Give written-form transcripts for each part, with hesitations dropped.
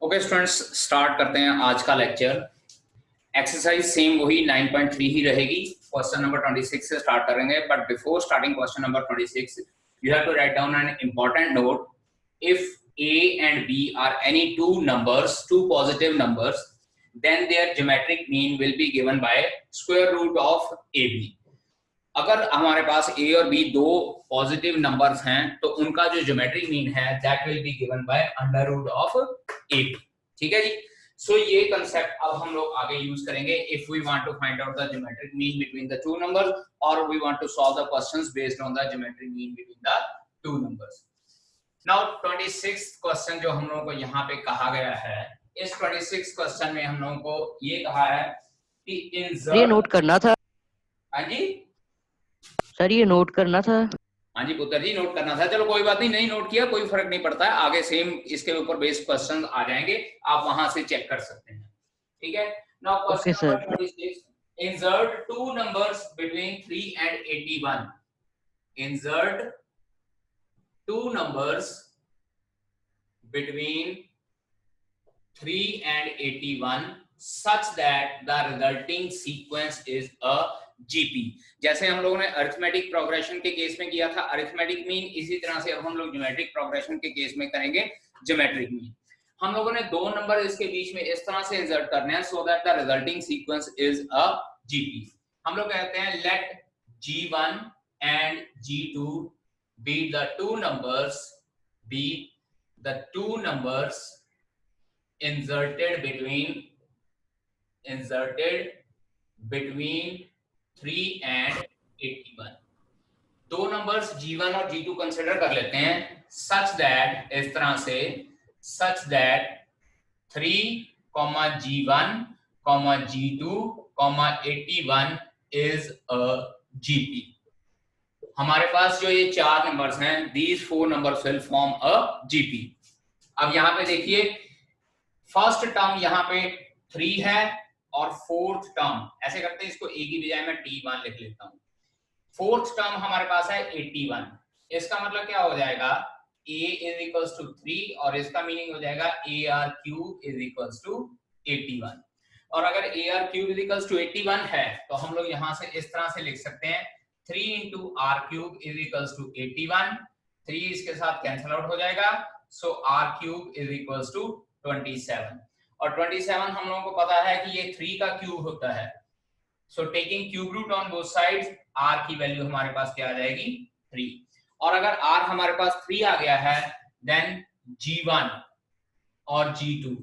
Okay students, start करते हैं आज का लेक्चर। एक्सरसाइज सेम वही 9.3 ही रहेगी। क्वेश्चन नंबर 26 से स्टार्ट करेंगे, but before starting question number 26 you have to write down an important note. If a and b are any two positive numbers, then their geometric mean will be given by square root of ab। अगर हमारे पास a और b दो positive numbers हैं तो उनका जो geometric mean है that will be given by under root of ab। ठीक है जी। सो ये कंसेप्ट अब हम लोग आगे यूज करेंगे if we want to find out the geometric mean between the two numbers और we want to solve the questions based on the geometric mean between the two numbers. Now 26th question जो हम लोगों को यहाँ पे कहा गया है, इस 26th क्वेश्चन में हम लोगों को ये कहा है कि इंसर्ट, ये नोट करना था। हाँ जी सर ये नोट करना था। हाँ जी पुत्र जी, नोट करना था। चलो कोई बात नहीं नोट किया, कोई फर्क नहीं पड़ता है, आगे सेम इसके ऊपर बेस्ड क्वेश्चन आ जाएंगे, आप वहां से चेक कर सकते हैं। ठीक है। Now question number 26, insert two numbers between 3 and 81। Insert two numbers between 3 and 81 such that the resulting sequence is a GP। जैसे हम लोगों ने अरिथमेटिक प्रोग्रेशन के केस में किया था अरिथमेटिक मीन, इसी तरह से अब हम लोग ज्योमेट्रिक प्रोग्रेशन के केस में करेंगे ज्योमेट्रिक मीन। हम लोगों ने दो नंबर इसके बीच में इस तरह से इंसर्ट करने हैं so that the resulting sequence is a GP। हम लोग कहते हैं late G1 and G2 be the two numbers inserted between 3 and 81। दो नंबर्स G1 और G2 कंसिडर कर लेते हैं such that, इस तरह से such that 3, G1, G2, 81 is a GP। हमारे पास जो ये चार नंबर्स हैं these four numbers will form a GP। अब यहाँ पे देखिए फर्स्ट टर्म यहाँ पे 3 है और फोर्थ टर्म, ऐसे करते हैं इसको a की बजाय मैं t1 लिख लेता हूँ। फोर्थ टर्म हमारे पास है 81। इसका मतलब क्या हो जाएगा a is equals to 3 और इसका मीनिंग हो जाएगा ar cube is equals to 81। और अगर ar cube is equals to 81 है तो हम लोग यहाँ से इस तरह से लिख सकते हैं 3 into r cube is equals to 81। 3 इसके साथ कैंसिल आउट हो जाएगा, सो r cube is equals to 27। और 27 हम लोगों को पता है कि ये 3 का क्यूब होता है, so taking cube root on both sides r की वैल्यू हमारे पास क्या आ जाएगी 3। और अगर r हमारे पास 3 आ गया है देन G1 और G2।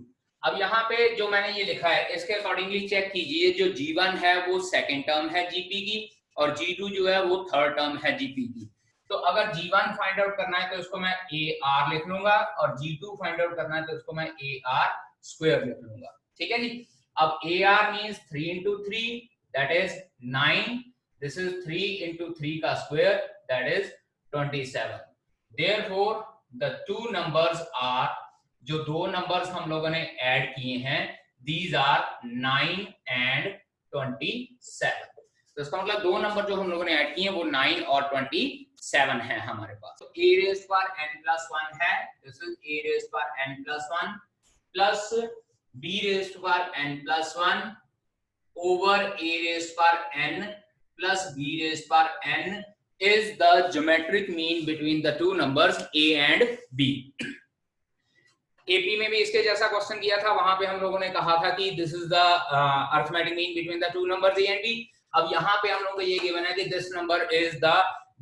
अब यहाँ पे जो मैंने ये लिखा है इसके अकॉर्डिंगली चेक कीजिए, जो G1 है वो सेकेंड टर्म है GP की और G2 जो है वो थर्ड टर्म है GP की। तो अगर G1 फाइंड आउट करना है तो इसको मैं AR लिख लूंगा और G2 फाइंड आउट करना है तो इसको मैं AR स्क्वायर लिख लूंगा। ठीक है जी। अब AR means 3 into 3 that is 9, this is 3 into 3 का square that is 27। therefore the two numbers are, जो दो नंबर्स हम लोगों ने ऐड किए हैं these are 9 and 27। तो इसका मतलब दो नंबर जो हम लोगों ने ऐड किए हैं वो 9 और 27 है हमारे पास। तो a raised power n plus 1 है, this is a raised power n plus 1 plus b raised power n plus 1 over a raised power n plus b raised power n is the geometric mean between the two numbers a and b। AP में भी इसके जैसा question किया था, वहां पे हम लोगों ने कहा था कि this is the arithmetic mean between the two numbers a and b. अब यहाँ पे हम लोग को ये गिवन है कि this number is the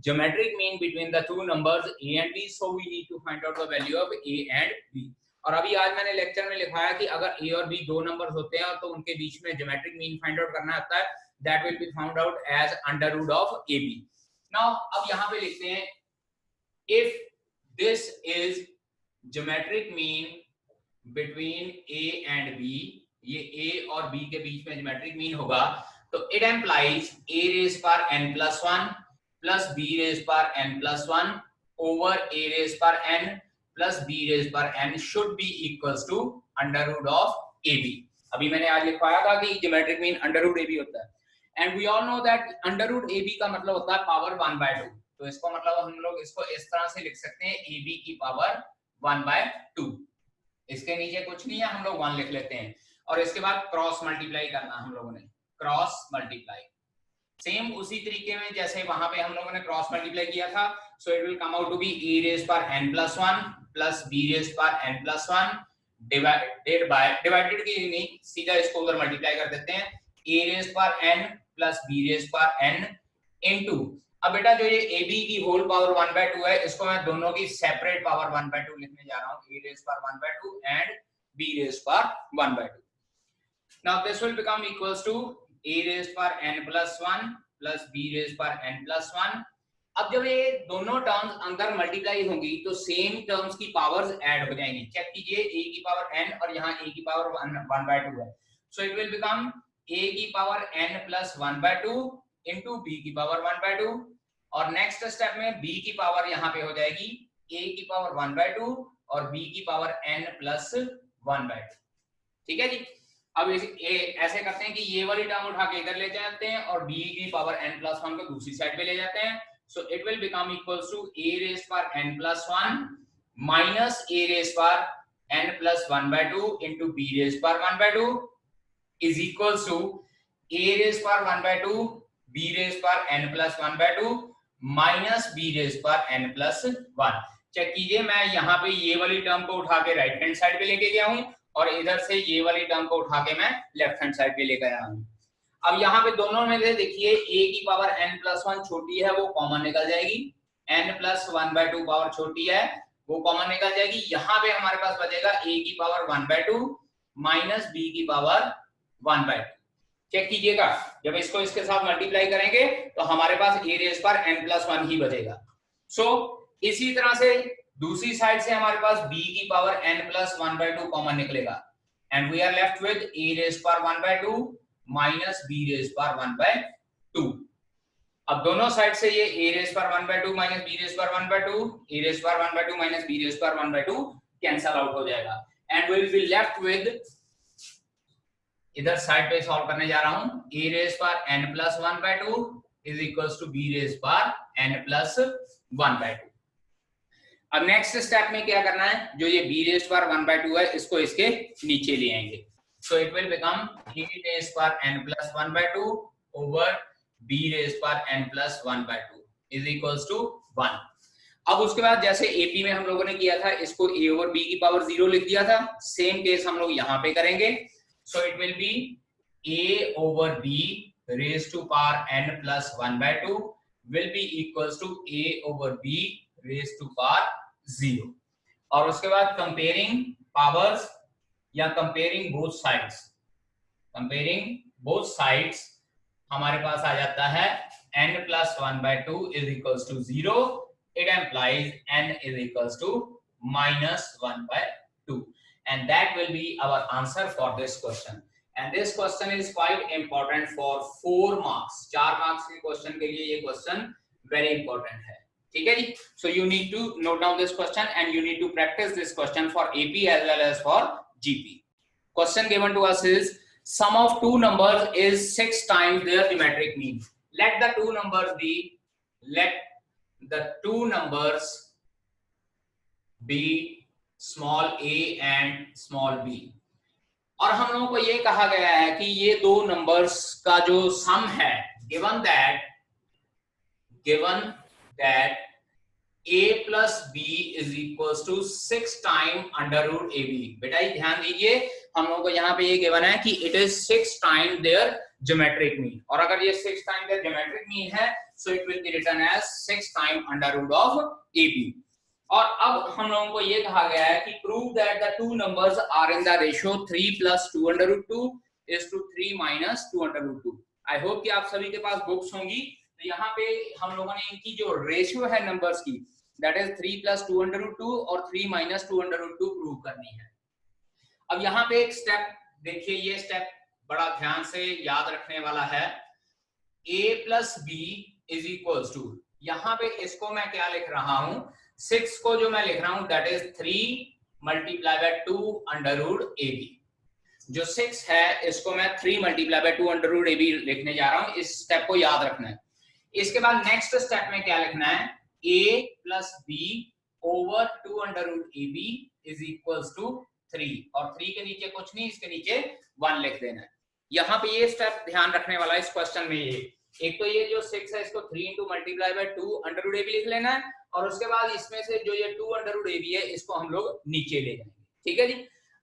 geometric mean between the two numbers a and b, so we need to find out the value of a and b. और अभी आज मैंने लेक्चर में लिखाया कि अगर ए और बी दो नंबर्स होते हैं तो उनके बीच में ज्योमेट्रिक मीन फाइंड आउट करना होता है, that will be found out as under root of a b. Now अब यहाँ पे लिखते हैं if this is geometric mean between a and b, ये a और b के बीच में ज्योमेट्रिक मीन होगा तो it implies a raised power n plus 1 plus b raised power n plus 1 over a raised power n plus b raised power n should be equals to under root of ab। अभी मैंने आज लिखवाया था कि geometric mean under root ab होता है and we all know that under root ab का मतलब होता है पावर 1/2। तो इसको मतलब हम लोग इसको इस तरह से लिख सकते हैं ab की पावर 1/2। इसके नीचे कुछ नहीं है, हम लोग 1 लिख लेते हैं और इसके बाद क्रॉस मल्टीप्लाई करना हम लोगों ने, क्रॉस मल्टीप्लाई सेम उसी तरीके में जैसे वहां पे हम लोगों ने क्रॉस मल्टीप्लाई किया था। So it will come out to be a raise पर n plus 1 plus b raise पर n plus 1 divided by, divided की नहीं, सीधा इसको उधर मल्टीप्लाई कर देते हैं, a रेज पर n प्लस b रेज पर n इनटू, अब बेटा जो ये ab की होल पावर 1/2 है, इसको मैं दोनों की सेपरेट पावर 1/2 लिखने जा रहा हूं, a रेज पर 1/2 एंड b रेज पर 1/2. Now this will become equals to a raised पर n plus 1 plus b raised पर n plus 1. अब जब ये दोनों टर्म्स अंदर मल्टीप्लाई होंगी तो सेम टर्म्स की पावर्स ऐड हो जाएंगी. चेक कीजिए, a की पावर n और यहाँ a की पावर 1/2 है. So it will become a की power n plus 1/2 into b की पावर 1/2 और नेक्स्ट स्टेप में b की पावर यहाँ पे हो जाएगी a की पावर 1/2 और b की पावर n plus 1/2. ठीक है जी. अब ऐसे करते हैं कि ये वाली टर्म उठा के इधर ले जाते हैं और b की पावर n plus 1 को दूसरी साइड पे ले जाते हैं. So it will become equals to a raised पर n plus 1 minus a raised पर n plus 1/2 into b raised पर 1/2 is equals to a raised पर 1/2 b raised पर n plus 1/2 minus b raised पर n plus 1. चेक कीजिए, मैं यहाँ पे ये वाली टर्म को उठा के राइट हैंड साइड पे लेके गया हूँ और इधर से ये वाली टर्म को उठा के मैं लेफ्ट हैंड साइड पे लेकर आया हूँ. अब यहाँ पे दोनों में से देखिए a की पावर n plus 1 छोटी है, वो कॉमन निकल जाएगी, n plus 1/2 पावर छोटी है, वो कॉमन निकल जाएगी. यहाँ पे हमारे पास बचेगा a की पावर 1/2 माइनस b की पावर 1/2. चेक कीजिएगा, जब इसको इसके साथ मल्टीप्लाई करेंगे तो हमारे पास a रेज पर n plus 1 ही बचेगा. सो इसी तरह से दूसरी साइड से हमारे पास b की पावर n plus 1/2 कॉमन निकलेगा and we are left with a raise पर 1/2 माइनस b रेज पर 1/2. अब दोनों साइड से ये a रेज पर 1/2 माइनस b रेज पर 1/2, a रेज पर 1/2 माइनस b रेज पर 1/2 कैंसल आउट हो जाएगा and we will be left with, इधर साइड पे सॉल्व करने जा रहा हूं, a रेज पर n plus 1/2 is equals to b raise पर n plus 1/2. अब नेक्स्ट स्टेप में क्या करना है, जो ये b रेज पर 1/2 है इसको इसके नीचे ले आएंगे. So it will become a raised पर n plus 1/2 over b raised पर n plus 1/2 is equals to 1. अब उसके बाद जैसे AP में हम लोगों ने किया था, इसको a over b की पावर 0 लिख दिया था, सेम केस हम लोग यहाँ पे करेंगे. So it will be a over b raised to power n plus 1/2 will be equals to a over b raised to power 0. और उसके बाद कंपेयरिंग पावर्स या comparing both sides, comparing both sides हमारे पास आ जाता है n plus 1/2 is equals to 0. It implies n is equals to minus 1/2 and that will be our answer for this question. And this question is quite important for 4 marks. 4 marks के question के लिए ये question very important है. ठीक है जी. So you need to note down this question and you need to practice this question for AP as well as for GP. Question given to us is sum of two numbers is 6 times their geometric mean. Let the two numbers be small a and small b. और हम लोगों को ये कहा गया है कि ये दो नंबर्स का जो सम है, given that a plus b is equals to 6 times under root ab. बेटा ये ध्यान दीजिए, हम लोगों को यहाँ पे ये गिवन है कि it is 6 times their geometric mean. और अगर ये 6 times their geometric mean है, so it will be written as 6 times under root of ab. और अब हम लोगों को ये कहा गया है कि prove that the two numbers are in the ratio 3 plus 2 under root 2 is to 3 minus 2 under root 2. I hope कि आप सभी के पास बुक्स होंगी. तो यहाँ पे हम लोगों ने इनकी जो रेशियो है नंबर्स की, that is 3 plus 2 under root 2 और 3 minus 2 under root 2 प्रूव करनी है. अब यहाँ पे एक स्टेप देखिए, ये स्टेप बड़ा ध्यान से याद रखने वाला है. a plus b is equals to, यहाँ पे इसको मैं क्या लिख रहा हूँ, 6 को जो मैं लिख रहा हूँ that is 3 multiplied by 2 under root ab. जो 6 है इसको मैं 3 multiplied by 2 under root ab लिखने जा रहा हूँ. इस स्टेप को याद रखना है. इसके बाद नेक्स्ट स्टेप में क्या लिखना है, a plus b over 2 under root ab is equals to 3 और 3 के नीचे कुछ नहीं, इसके नीचे 1 लिख देना है। यहाँ पे ये स्टेप ध्यान रखने वाला है इस क्वेश्चन में। ये एक तो ये जो 6 है इसको 3 into multiply by 2 under root A b लिख लेना है, और उसके बाद इसमें से जो ये 2 अंडर रूट ए बी है इसको हम लोग नीचे ले जाएंगे। ठीक है जी।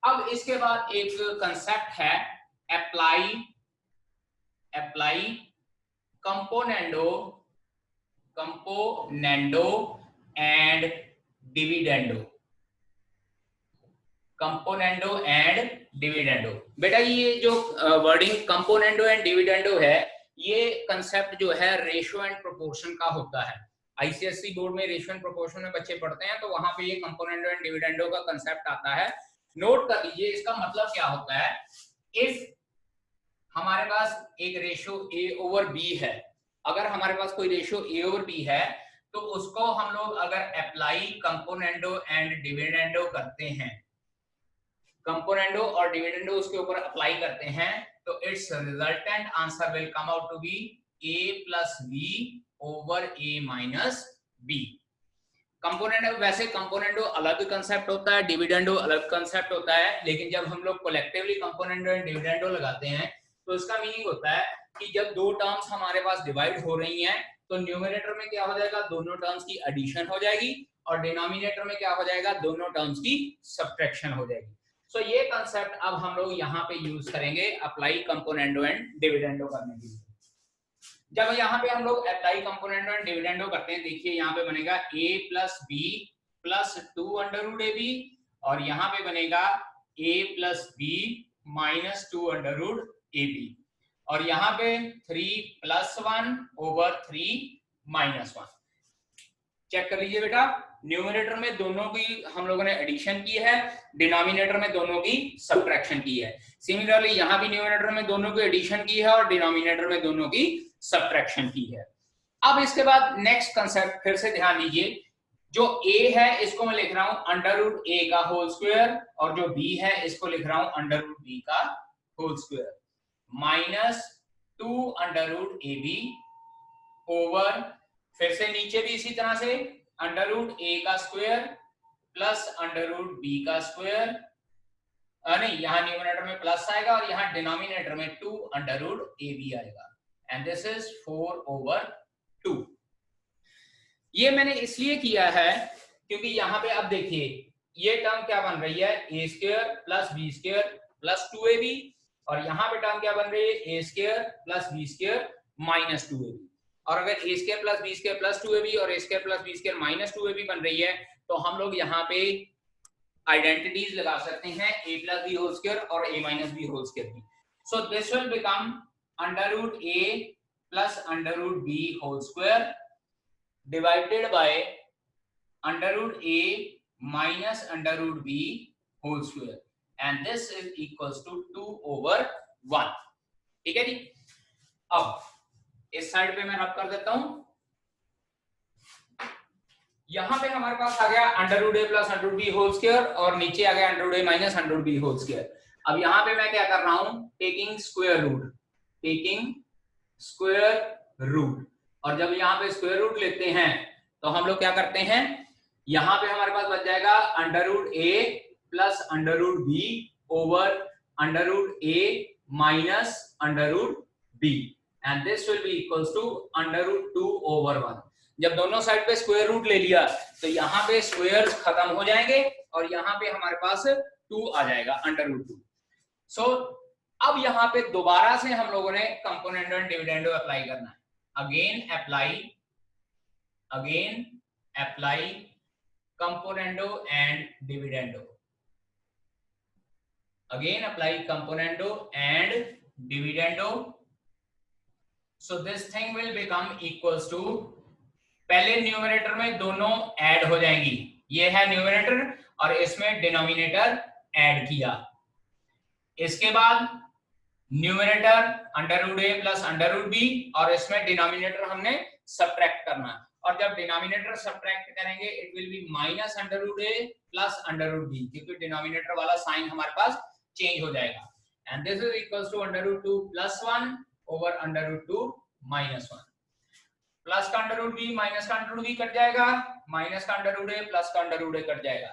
अब इसके बाद एक कंसेप्ट है apply componendo and dividendo. Componendo and dividendo, बेटा ये जो वर्डिंग कंपोनेंडो एंड डिविडेंडो है, ये कंसेप्ट जो है रेशियो एंड प्रोपोर्शन का होता है। आईसीएसई बोर्ड में रेशियो एंड प्रोपोर्शन में बच्चे पढ़ते हैं, तो वहां पे ये कंपोनेंडो एंड डिविडेंडो का कंसेप्ट आता है। नोट कर लीजिए इसका मतलब क्या होता है। इफ हमारे पास एक रेशियो ए ओवर बी है, अगर हमारे पास कोई रेशियो ए ओवर बी है, तो उसको हम लोग अगर अप्लाई कंपोनेंडो एंड डिविडेंडो करते हैं, कंपोनेंडो और डिविडेंडो उसके ऊपर अप्लाई करते हैं, तो its resultant answer will come out to be a plus b over a minus b. Componendo, वैसे कंपोनेंडो अलग कंसेप्ट होता है, डिविडेंडो अलग कंसेप्ट होता है, लेकिन जब हम लोग कलेक्टिवली कंपोनेंडो एंड डिविडेंडो लगाते हैं तो इसका मीनिंग होता है कि जब दो टर्म्स हमारे पास डिवाइड हो रही हैं, तो न्यूमरेटर में क्या हो जाएगा, दोनों टर्म्स की एडिशन हो जाएगी, और डिनोमिनेटर में क्या हो जाएगा, दोनों टर्म्स की सब्ट्रैक्शन हो जाएगी। सो ये कंसेप्ट अब हम लोग यहाँ पे यूज करेंगे अप्लाई कंपोनेंडो एंड डिविडेंडो करने के लिए। जब यहाँ पे हम लोग अप्लाई कंपोनेंडो एंड डिविडेंडो करते हैं, देखिए यहाँ पे बनेगा a plus b plus 2 under root A b, और यहाँ पे बनेगा a plus b minus 2 under root A b, और यहाँ पे 3 प्लस 1 ओवर 3 माइनस 1। चेक कर लीजिए बेटा, न्यूमरेटर में दोनों की हम लोगों ने एडिशन की है, डिनोमिनेटर में दोनों की सब्ट्रैक्शन की है। सिमिलरली यहाँ भी न्यूमरेटर में दोनों की एडिशन की है और डिनोमिनेटर में दोनों की सब्ट्रैक्शन की है। अब इसके बाद नेक्स्ट कंसेप्ट फिर से ध्यान दीजिए, जो a है इसको मैं लिख रहा हूं अंडर रूट a का होल स्क्वायर, और जो b है इसको लिख रहा हूं अंडर रूट b का whole square, minus 2 under root ए बी ओवर, फिर से नीचे भी इसी तरह से अंडर रूट a का square plus under root b का स्क्वायर, नहीं यहाँ न्यूमरेटर में प्लस आएगा और यहाँ डिनोमिनेटर में 2 अंडर रूट ए बी आएगा, एंड दिस इज 4 ओवर 2। ये मैंने इसलिए किया है क्योंकि यहाँ पे अब देखिए ये टर्म क्या बन रही है, a square plus b square plus 2ab, और यहाँ पे टर्म क्या बन रही है, a square plus b square minus 2ab। और अगर a square plus b square plus 2ab और a square plus b square minus 2ab बन रही है, तो हम लोग यहाँ पे आइडेंटिटीज लगा सकते हैं a plus b whole square और a minus b whole square की। So this will become under root a plus under root b whole square divided by under root a minus under root b whole square, and this is equals to 2 over 1। ठीक है जी। अब इस side पे मैं रब कर देता हूं, यहां पे हमारे पास आ गया under root a plus under root b whole square, और नीचे आ गया under root a minus under root b whole square. अब यहां पे मैं क्या कर रहा हूं, टेकिंग स्क्वायर रूट, और जब यहाँ पे स्क्वायर रूट लेते हैं तो हम लोग क्या करते हैं, यहाँ पे हमारे पास बच जाएगा under root a plus under root b over under root a minus under root b, and this will be equals to under root 2 over 1। जब दोनों साइड पे स्क्वायर रूट ले लिया तो यहाँ पे स्क्वायर्स खत्म हो जाएंगे और यहाँ पे हमारे पास 2 आ जाएगा अंडर रूट 2। सो अब यहाँ पे दोबारा से हम लोगों ने कंपोनेंडो एंड डिविडेंडो अप्लाई करना है। again apply componendo and dividendo, again apply componendo and dividendo, so this thing will become equals to, पहले न्यूमरेटर में दोनों ऐड हो जाएंगी, ये है न्यूमरेटर और इसमें डिनोमिनेटर ऐड किया, इसके बाद numerator under root a plus under root b, और इसमें डिनोमिनेटर हमने सब्ट्रैक्ट करना, और जब डिनोमिनेटर सब्ट्रैक्ट करेंगे it will be minus under root a plus under root b, क्योंकि डिनोमिनेटर वाला साइन हमारे पास चेंज हो जाएगा, and this is equals to under root 2 plus 1 over under root 2 minus 1, plus का अंडर रूट b माइनस का under root b cut जाएगा, minus का अंडर रूट a प्लस का अंडर रूट a कट जाएगा,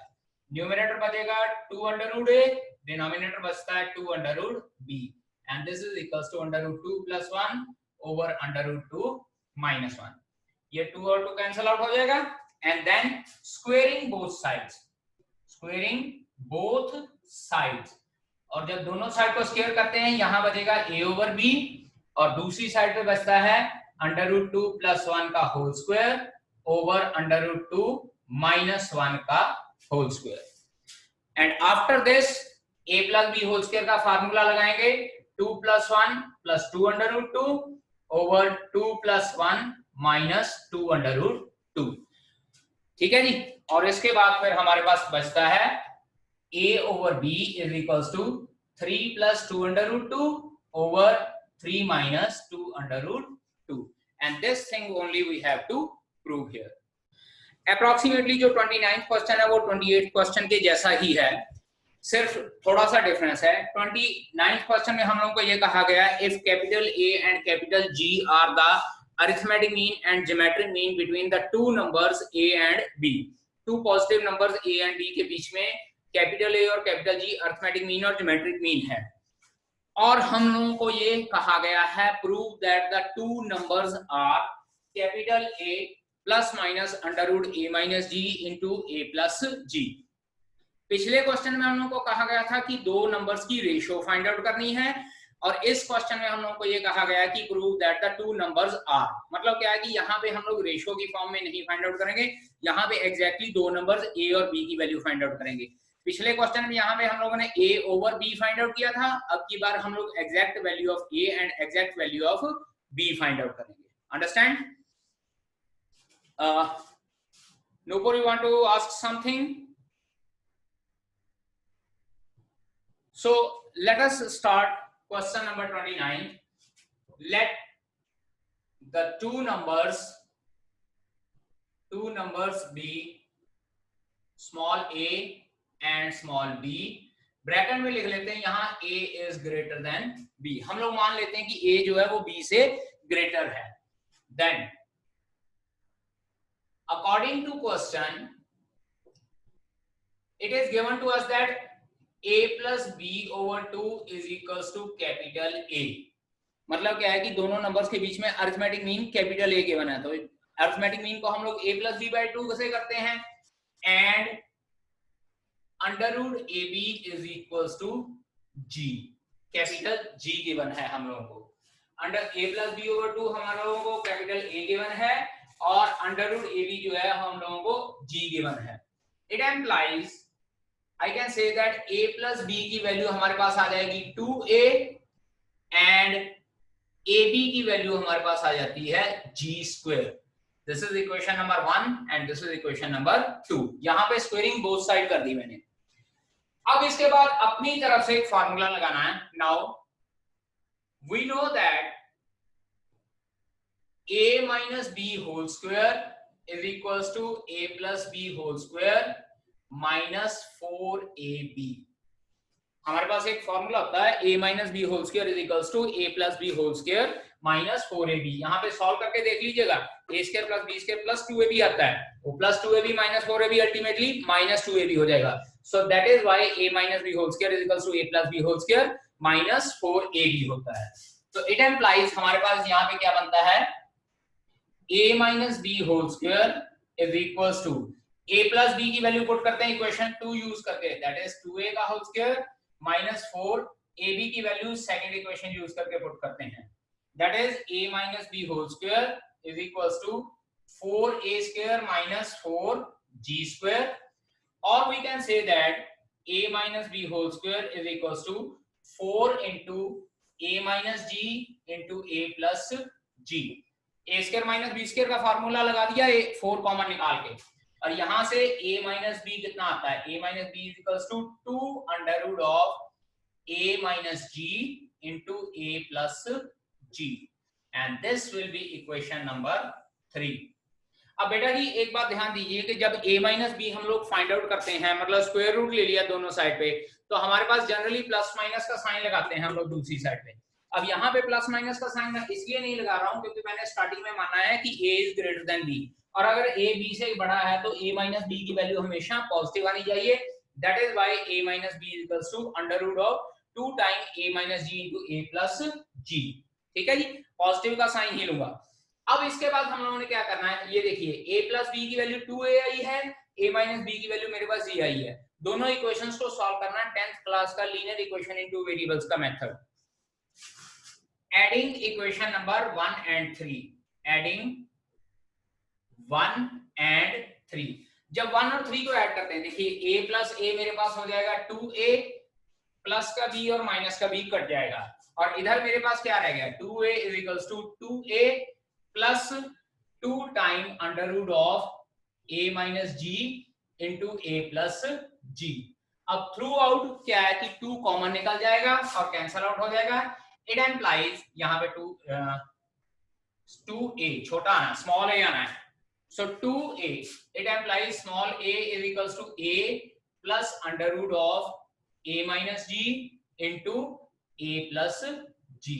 numerator बचेगा 2 under root a, denominator बचता है 2 under root b, and this is equals to under root 2 plus 1 over under root 2 minus 1। ये 2 और 2 cancel out हो जाएगा, and then squaring both sides, squaring both sides, और जब दोनों साइड को स्क्वायर करते हैं यहां बचेगा a ओवर b, और दूसरी साइड पे बचता है अंडर रूट 2 प्लस 1 का whole square over under root 2 minus 1 का whole square. And after this a plus b whole square का फार्मूला लगाएंगे, 2 plus 1 plus 2 under root 2 over 2 plus 1 minus 2 under root 2। ठीक है जी, और इसके बाद फिर हमारे पास बचता है a over b is equals to 3 plus 2 under root 2 over 3 minus 2 under root 2, and this thing only we have to prove here. Approximately जो 29th क्वेश्चन है वो 28th क्वेश्चन के जैसा ही है, सिर्फ थोड़ा सा डिफरेंस है। 29th क्वेश्चन में हम लोगों को ये कहा गया if capital A and capital G are the arithmetic mean and geometric mean between the two numbers A and B, two positive numbers A and B के बीच में कैपिटल ए और कैपिटल जी अरिथमेटिक मीन और geometric mean है, और हम लोगों को ये कहा गया है prove that the two numbers are capital A plus minus under root A minus G into A plus G. पिछले क्वेश्चन में हम लोगों को कहा गया था कि दो नंबर्स की रेशियो फाइंड आउट करनी है, और इस क्वेश्चन में हम लोगों को ये कहा गया कि prove that the two numbers are, मतलब क्या है कि यहाँ पे हम लोग रेशियो की फॉर्म में नहीं फाइंड आउट करेंगे, यहाँ पे एग्जैक्टली दो नंबर्स ए और बी की वैल्यू फाइंड आउट करेंगे। पिछले क्वेश्चन में यहाँ पे हम लोगों ने a over b find out किया था, अब की बार हम लोग exact value of a and exact value of b find out करेंगे। Understand? Nupur, you want to ask something? So let us start question number 29. Let the two numbers be small a and small b, bracket में लिख लेते हैं यहाँ a is greater than b, हम लोग मान लेते हैं कि a जो है वो b से ग्रेटर है। Then according to question it is given to us that a plus b over 2 is equals to capital A, मतलब क्या है कि दोनों नंबर्स के बीच में arithmetic mean capital A given है, तो अरिथमेटिक मीन को हम लोग a plus b by 2 से करते हैं, and under root A B is equals to G, capital G given है हम लोगों को, under a plus b over 2 हम लोगों को कैपिटल ए गिवन है, और अंडर रूट ए बी जो है हम लोगों को जी गिवन है। It implies I can say that a plus b की वैल्यू हमारे पास आ जाएगी 2a एंड ab की वैल्यू हमारे पास आ जाती है g square. This is equation number 1 and this is equation number 2। यहाँ पे स्क्वेयरिंग बोथ साइड कर दी मैंने। अब इसके बाद अपनी तरफ से एक फार्मूला लगाना है। Now we know that a minus b whole square is equals to a plus b whole square minus 4ab। हमारे पास एक फॉर्मूला होता है a minus b whole square is equals to a plus b whole square minus 4ab। यहाँ पे solve करके देख लीजिएगा, a square plus b square plus 2ab आता है, वो plus 2ab minus 4ab ultimately minus 2ab हो जाएगा। So that is why a minus b whole square is equals to a plus b whole square minus 4ab होता है। तो it employees हमारे पास यहाँ पे क्या बनता है, a minus b whole square is equals to a plus b की वैल्यू पुट करते हैं इक्वेशन 2 यूज करके, दैट इज 2a का होल स्क्वायर माइनस 4ab की वैल्यू सेकंड इक्वेशन यूज करके पुट करते हैं, that is a minus b whole square is equals to 4a square minus 4g square, or we can say that a minus b whole square is equals to 4 into a minus g into a plus g। a square minus b square का formula लगा दिया, 4 common निकाल के, और यहां से a minus b कितना आता है, a minus b is equals to 2 under root of a minus g into a plus g, and this will be equation number 3। अब बेटा जी एक बात ध्यान दीजिए कि जब a माइनस बी हम लोग फाइंड आउट करते हैं, मतलब स्क्वायर रूट ले लिया दोनों साइड पे, तो हमारे पास जनरली प्लस माइनस का साइन लगाते हैं हम लोग दूसरी साइड पे। अब यहाँ पे प्लस माइनस का साइन मैं इसलिए नहीं लगा रहा हूँ क्योंकि मैंने स्टार्टिंग में माना है कि a is greater than b, और अगर a b से बड़ा है तो a माइनस बी की वैल्यू हमेशा पॉजिटिव आनी चाहिए, that is why a minus b equals to under root of 2 time a minus g into a plus g। ठीक है जी, पॉजिटिव का साइन ही लूंगा। अब इसके बाद हम लोगों ने क्या करना है, ये देखिए a plus b की वैल्यू 2a आई है, a minus b की वैल्यू मेरे पास g आई है। दोनों इक्वेशंस को सॉल्व करना है 10th क्लास का लीनियर इक्वेशन इनटू वेरिएबल्स का method. Adding equation number 1 and 3, adding 1 and 3। जब 1 और 3 को ऐड करते हैं, देखिए a plus a मेरे पास हो जाएगा 2a, प्लस का b और माइनस का b कट जाएगा, और इधर मेरे पास क्या रह गया, 2a is equals to 2a plus 2 time under root of a minus g into a plus g। अब थ्रू आउट क्या है कि 2 कॉमन निकल जाएगा और कैंसल आउट हो जाएगा। इट एम्प्लाइज यहाँ पे 2a छोटा आना, स्मॉल a आना है, so 2a, it implies small a is equals to a plus under root of a minus g into a plus g।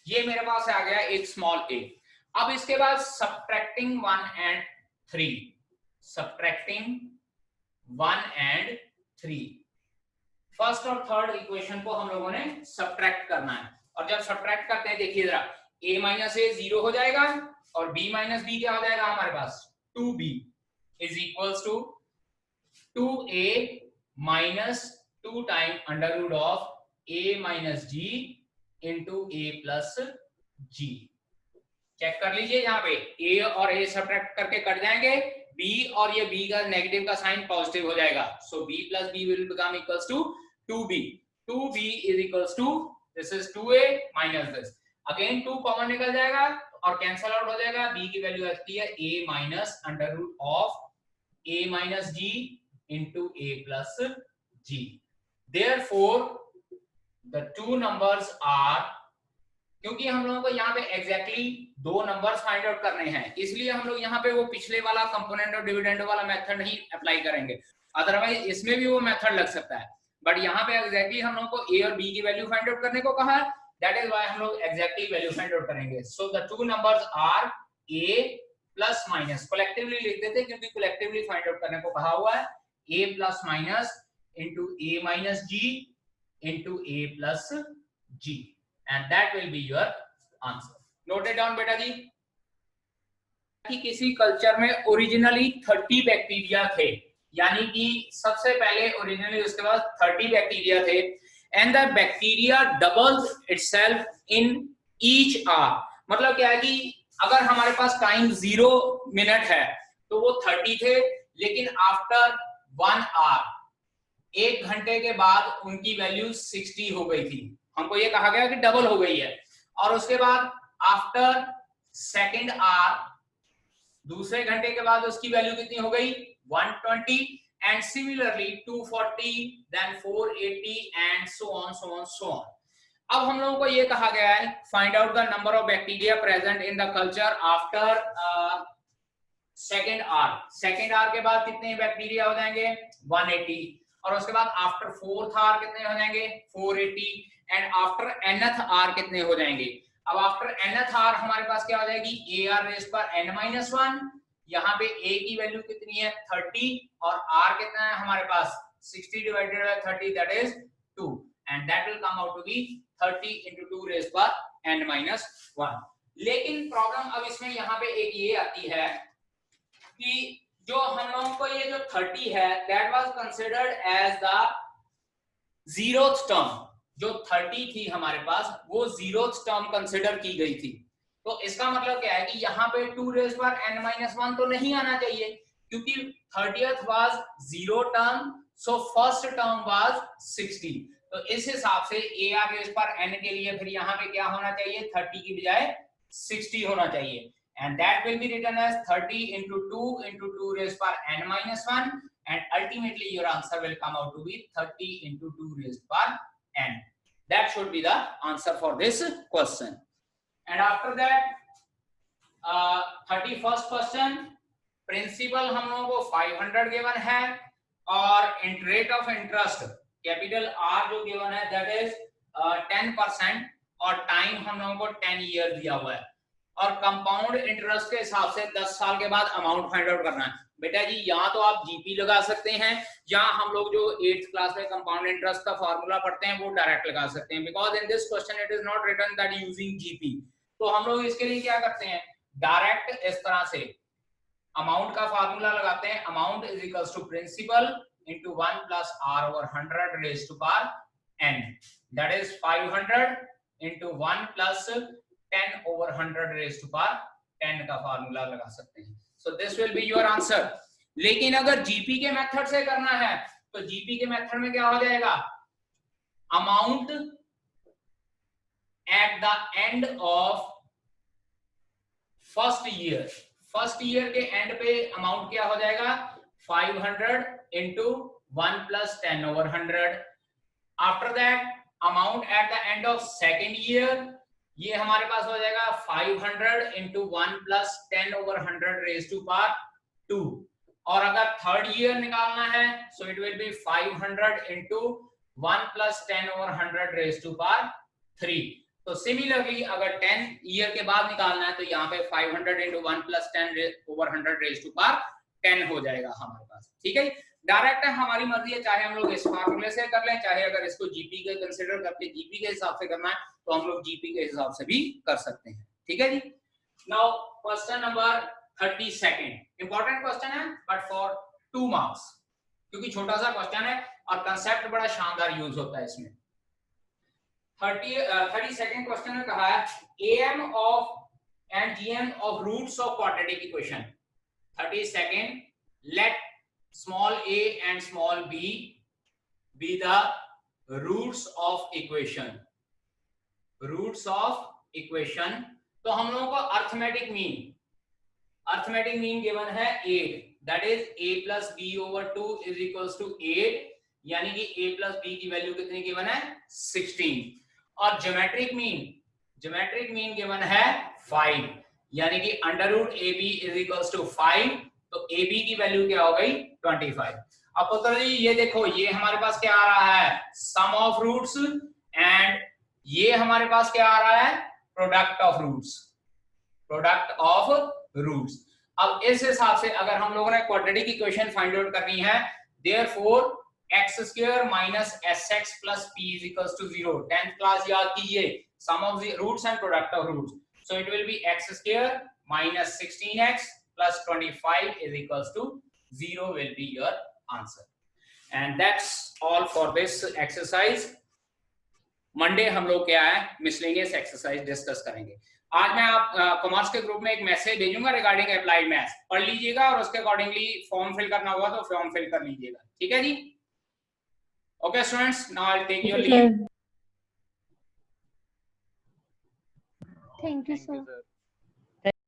ये मेरे पास आ गया एक स्मॉल a। अब इसके बाद subtracting 1 and 3, subtracting 1 and 3, first और थर्ड इक्वेशन को हम लोगों ने सब्ट्रैक्ट करना है। और जब सब्ट्रैक्ट करते हैं देखिए जरा, a माइनस a 0 हो जाएगा और b माइनस b क्या हो जाएगा हमारे पास, 2b is equals to 2a minus 2 time under root of a minus g into a plus g। Check कर लीजिए, यहाँ पे a और a सब्ट्रैक्ट करके कट जाएंगे, b और ये b का नेगेटिव का साइन पॉजिटिव हो जाएगा, so b plus b will become equals to 2b। 2b is equals to, this is 2a minus this, again 2 common निकल जाएगा और कैंसल आउट हो जाएगा, b की वैल्यू आती है a minus under root of a minus g into a plus g। Therefore the two numbers are, क्योंकि हम लोगों को यहाँ पे एग्जैक्टली दो नंबर्स फाइंड आउट करने हैं, इसलिए हम लोग यहाँ पे वो पिछले वाला कंपोनेंट और डिविडेंड वाला मेथड नहीं अप्लाई करेंगे, अदरवाइज इसमें भी वो मेथड लग सकता है, बट यहाँ पे एग्जैक्टली हम लोगों को a और b की वैल्यू फाइंड आउट करने को कहा है, दैट इज व्हाई हम लोग एग्जैक्टली वैल्यू फाइंड आउट करेंगे। So the two numbers are a plus minus, collectively लिख देते क्योंकि कलेक्टिवली फाइंड आउट करने को कहा हुआ है, a plus minus into a minus g into a plus g, and that will be your answer। note it down बेटा जी। कि किसी कल्चर में ओरिजिनली 30 बैक्टीरिया थे, यानी कि सबसे पहले ओरिजिनली उसके बाद 30 बैक्टीरिया थे, and the bacteria doubles itself in each hour. मतलब क्या है कि अगर हमारे पास टाइम 0 मिनट है तो वो 30 थे, लेकिन आफ्टर 1 आवर, 1 घंटे के बाद उनकी वैल्यू 60 हो गई थी, हमको ये कहा गया कि डबल हो गई है। और उसके बाद आफ्टर सेकेंड आवर, दूसरे घंटे के बाद उसकी वैल्यू कितनी हो गई, 120, and similarly 240, then 480 and so on so on so on. अब हम लोगों को ये कहा गया है find out the number of bacteria present in the culture after second hour. Second hour के बाद कितने बैक्टीरिया हो जाएंगे, 180, और उसके बाद आफ्टर फोर्थ आवर कितने हो जाएंगे, 480, एंड आफ्टर nth आवर कितने हो जाएंगे। अब आफ्टर nth आवर हमारे पास क्या हो जाएगी, AR रेज़ पर n-1, यहाँ पे a की वैल्यू कितनी है 30 और r कितना है हमारे पास 60 divided by 30, that is 2, and that will come out to be 30 into 2 raise पर n-1। लेकिन प्रॉब्लम अब इसमें यहाँ पे एक ये आती है कि जो हम लोगों को ये जो 30 है that was considered as the 0th term, जो 30 थी हमारे पास वो 0th टर्म कंसिडर की गई थी। तो इसका मतलब क्या है कि यहाँ पे 2 रेज़ पर n-1 तो नहीं आना चाहिए, क्योंकि 30th was 0 term, so first term was 60। तो इस हिसाब से AR रेज़ पर n के लिए फिर यहाँ पे क्या होना चाहिए, 30 की बजाय 60 होना चाहिए, and that will be written as 30 into 2 into 2 raised per n-1, and ultimately your answer will come out to be 30 into 2 raised per n। that should be the answer for this question। and after that 31st question, principal हम लोगों को 500 given है और rate of interest capital R जो given है that is 10%, और time हम लोगों को 10 ईयर दिया हुआ है, और कंपाउंड इंटरेस्ट के हिसाब से 10 साल के बाद अमाउंट फाइंड आउट करना है। बेटा जी यहाँ तो आप जीपी लगा सकते हैं, या हम लोग जो 8th क्लास में कंपाउंड इंटरेस्ट का फार्मूला पढ़ते हैं वो डायरेक्ट लगा सकते हैं, because in this question it is not written that using GP. तो हम लोग इसके लिए क्या करते हैं, डायरेक्ट इस तरह से अमाउंट का फार्मूला लगाते हैं, amount is equals to principal into 1 plus r over 100 raised to power n, that is 500 into 1 plus 10 over 100 raised to power 10 का फार्मूला लगा सकते हैं। so this will be your answer। लेकिन अगर जीपी के मेथड से करना है तो जीपी के मेथड में क्या हो जाएगा, amount at the end of first year के एंड पे अमाउंट क्या हो जाएगा, 500 into 1 plus 10 over 100। After that amount at the end of second year, ये हमारे पास हो जाएगा 500 into 1 plus 10 over 100 raised to power 2। और अगर थर्ड ईयर निकालना है so it will be 500 into 1 plus 10 over 100 raised to power 3। तो सिमिलरली अगर 10 ईयर के बाद निकालना है तो यहाँ पे 500 into 1 plus 10 over 100 raised to power 10 हो जाएगा हमारे पास। ठीक है, डायरेक्ट है, हमारी मर्जी है, चाहे हम लोग इस फार्मूले से कर लें, चाहे अगर इसको जीपी के कंसीडर करके जीपी के हिसाब से करना है तो हम लोग जीपी के हिसाब से भी कर सकते हैं। ठीक है जी। Now question number 32, important question है बट फॉर 2 मार्क्स, क्योंकि छोटा सा क्वेश्चन है और कंसेप्ट बड़ा शानदार यूज होता है इसमें। 32 क्वेश्चन में कहा है am of and gm of roots of quadratic equation। 32nd, let small a and small b be the roots of equation। तो हम लोगों को अर्थमेटिक मीन गिवन है 8, that is a plus b over 2 is equals to 8, यानी कि a plus b की value कितनी given है, 16। और ज्योमेट्रिक मीन गिवन है 5, यानी कि under root A B is equals to 5, तो ए बी की वैल्यू क्या हो गई 25। अब पुत्र जी ये देखो, ये हमारे पास क्या आ रहा है, सम ऑफ रूट्स, एंड ये हमारे पास क्या आ रहा है, प्रोडक्ट ऑफ रूट्स। अब इस हिसाब से अगर हम लोगों ने क्वाड्रेटिक इक्वेशन फाइंड आउट करनी है, therefore x square minus sx plus p is equals to 0। 10th class याद कीजिए, sum of the roots and product of roots, so it will be x square minus 16x plus 25 is equals to 0 will be your answer। and that's all for this exercise। Monday हम लोग क्या है, miscellaneous exercise discuss करेंगे। आज मैं आप commerce के group में एक मैसेज भेजूंगा रिगार्डिंग अप्लाइड मैथ्स, पढ़ लीजिएगा और उसके अकॉर्डिंगली फॉर्म फिल करना होगा तो फॉर्म फिल कर लीजिएगा। ठीक है जी। Okay students, now I'll take your leave। Thank you, sir.